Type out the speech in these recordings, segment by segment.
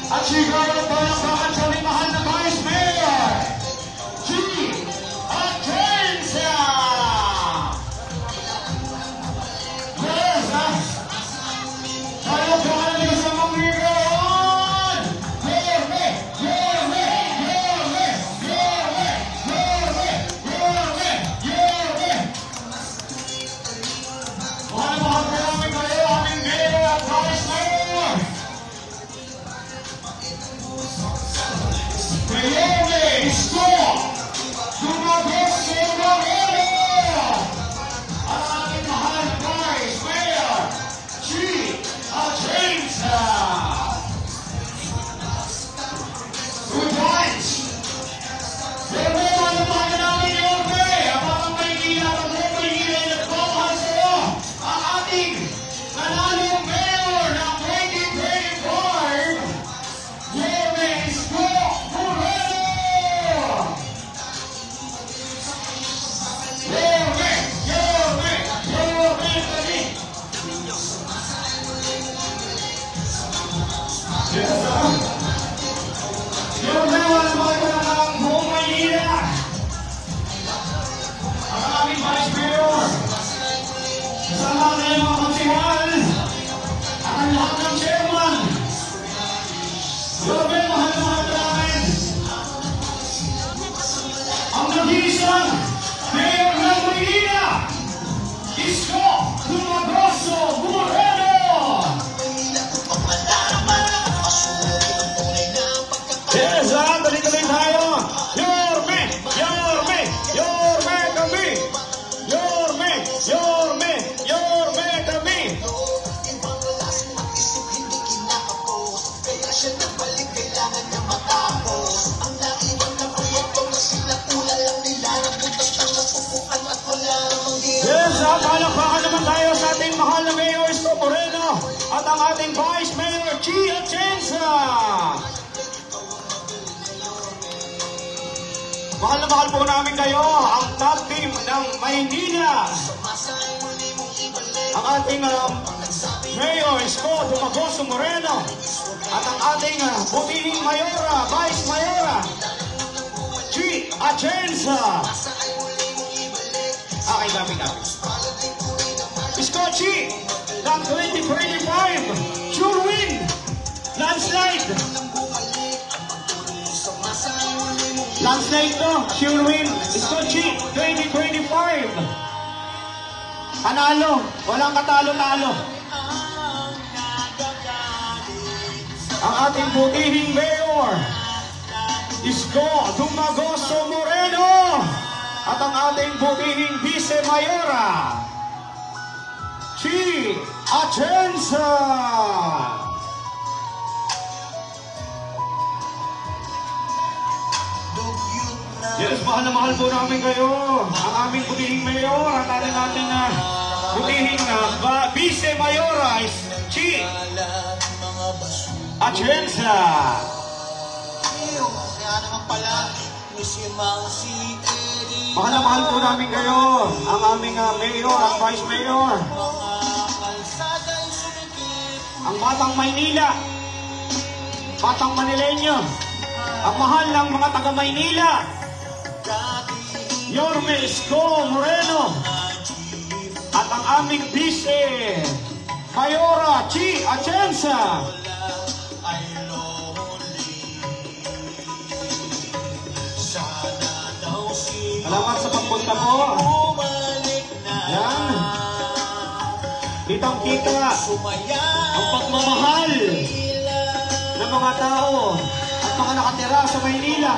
At sigawan tayo sa ating mahal na Vice Mayor, G. Atienza! Yes, tayo po kayo sa Mangigaon! Yorme! Yorme! Yorme! Yorme! Yorme! Yorme! Yorme! Mahal po namin kayo, aming Mayor at Vice Mayor! Mayome, isko! Lumabas sa Moreno! Ang ating mahal na Vice Mayor, G. Atienza! Good times! Yorme, malapag namin Yorme! Ang mga Maynila, ang mga Maynila na nagpapahal sa iyo! Ang ating nanalong Mayor ng 2025, Yorme, isko! Yung nawa naman ng buong Maynila, ang aming Vice Mayor, kasama na yung mga konsihal, ang lahat ng chairman, grabe mahal na mahal namin, ang nag-iisang Mayor ng Maynila, Isko Dumagoso Moreno! Yes, tuloy-tuloy tayo. Yorme, Yorme, Yorme kami. Yorme, Yorme, Yorme kami. Yes, palakpakan naman tayo sa ating mahal na Mayor Isko Moreno at ang ating Vice Mayor G. Atienza. Mahal na mahal po namin kayo, ang top team ng Maynila. Ang ating Mayor Isko Dumagoso Moreno at ang ating butihing Mayora, Vice Mayora, G. Atienza. Okay, gabi-gabi. Isko G. ng 2025, sure win, landslide. Landslide to, sure win, Isko G 2025. Panalo, walang katalo-talo. Ang ating butihing Mayor, Isko Dumagoso Moreno, at ang ating butihing Vice Mayora, G. Atienza. Yes, mahal na mahal po namin kayo. Ang aming butihing Mayor at ating butihing Vice Mayora is G. Atienza. Mahal na mahal po namin kayo. Ang aming mayor, ang vice mayor. Ang Batang Maynila. Batang Manileño. Ang mahal ng mga taga Maynila. Yorme Isko Moreno. At ang aming vice Mayora Chi Atienza. Salamat sa pagpunta po. Yan. Kitang-kita ang pagmamahal ng mga tao at mga nakatira sa Maynila.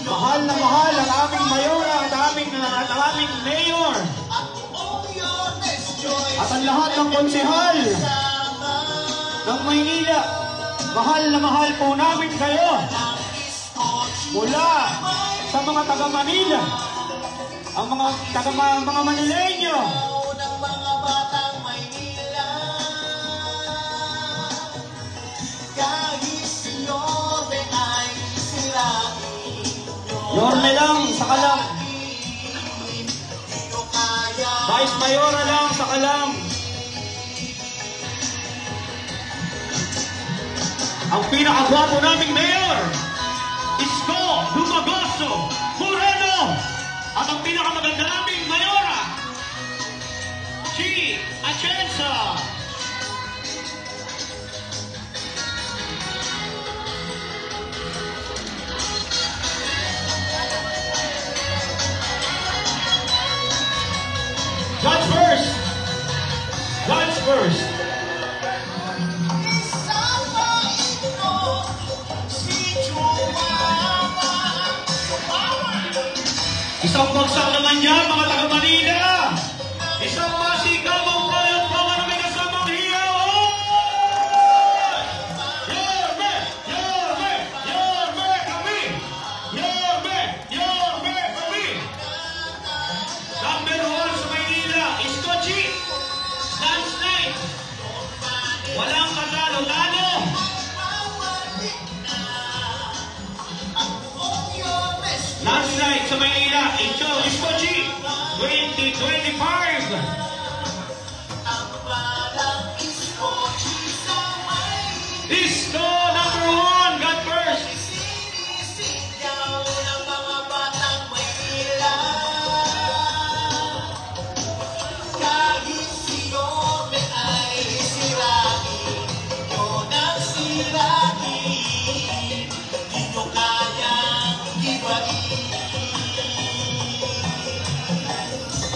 Mahal na mahal ang aming mayora at ang aming mayor. At ang lahat ng konsehal ng Maynila. Mahal na mahal po namin kayo. Mula sa mga taga Manila, ang mga taga mga Manileño, Yorme lang, saka lang. Vice Mayora lang, saka lang. Ang pinakagwapo naming mayor, Isko Dumagoso Moreno. At ang pinakamaganda naming mayora, Chi Atienza. God's first. God's first. Isang bagsak naman yan, mga taga Manila. Isang masikabang palakpakan na may kasamang hiyaw. Yorme! Yorme! Yorme kami! Yorme! Yorme kami! Number 1 sa Maynila, Isko Chi. Landslide. Walang katalo-talo. Landslide sa Maynila, Isko Chi 2025. Isko number 1, God first.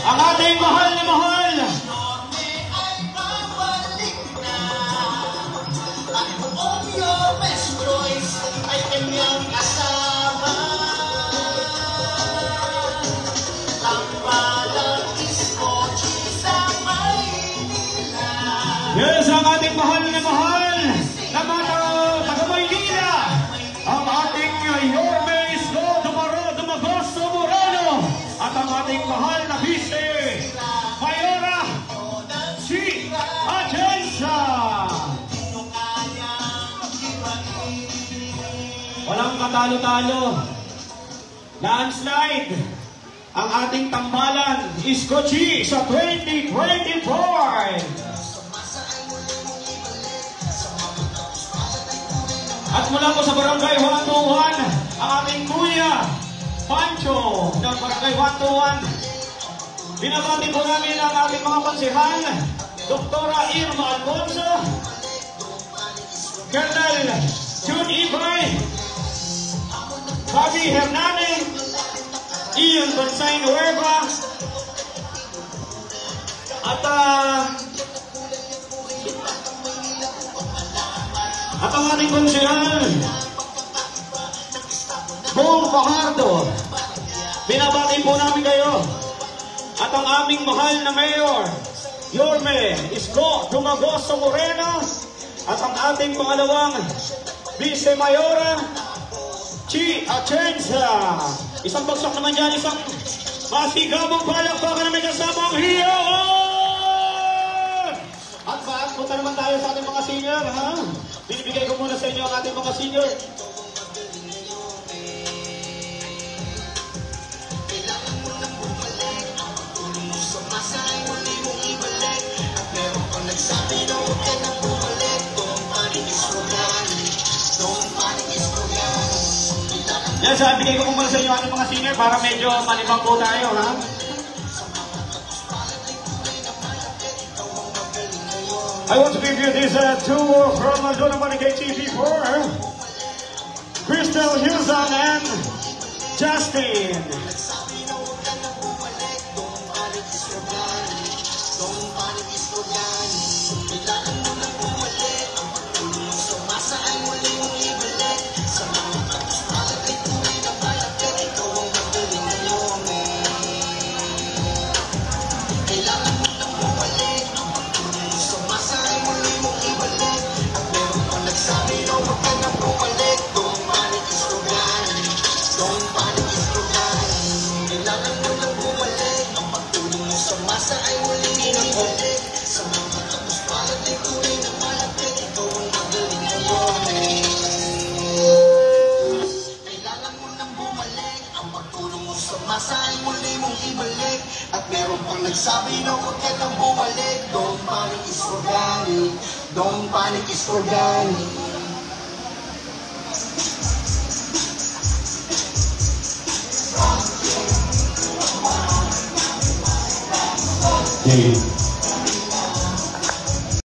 Ang ating mahal na mahal. Yes, ang ating mahal na mahal na mga taga Maynila. Ang ating Yorme Isko Dumagoso Moreno. At ang ating mahal na vice Mayora Chi Atienza. Walang katalo-talo. Landslide ang ating tambalan, Isko Chi sa 2024. At mula po sa Barangay 121, ang ating kuya Pancho ng Barangay 121. Binabati po namin ang ating mga konsehal, Doktora Irma Alfonso, Colonel June Ibay, Bobby Hernandez, Ian Bonsay Nueva, at ang ating konsehal, Bong Fajardo. Binabati po namin kayo. At ang aming mahal na mayor, Yorme Isko Dumagoso Moreno. At ang ating pangalawang vice mayora, Chi Atienza. Isang bagsak naman yan, isang masigabong palakpakan na may kasamang hiyaw. At punta naman tayo sa ating mga senior, ha? Binibigay ko muna sa inyo ang ating mga senior. Dahil sa bigay ko po muna sa inyo ating mga singer para medyo malibang po tayo, ha? I want to give you this tour from Luna Monica TV4, Crystal Huzon and Justin. Masay muli mong ibalik. At meron pang nagsabi na huwag ka nang bumalik. Don't panic, is organic. Don't panic, is organic. Okay.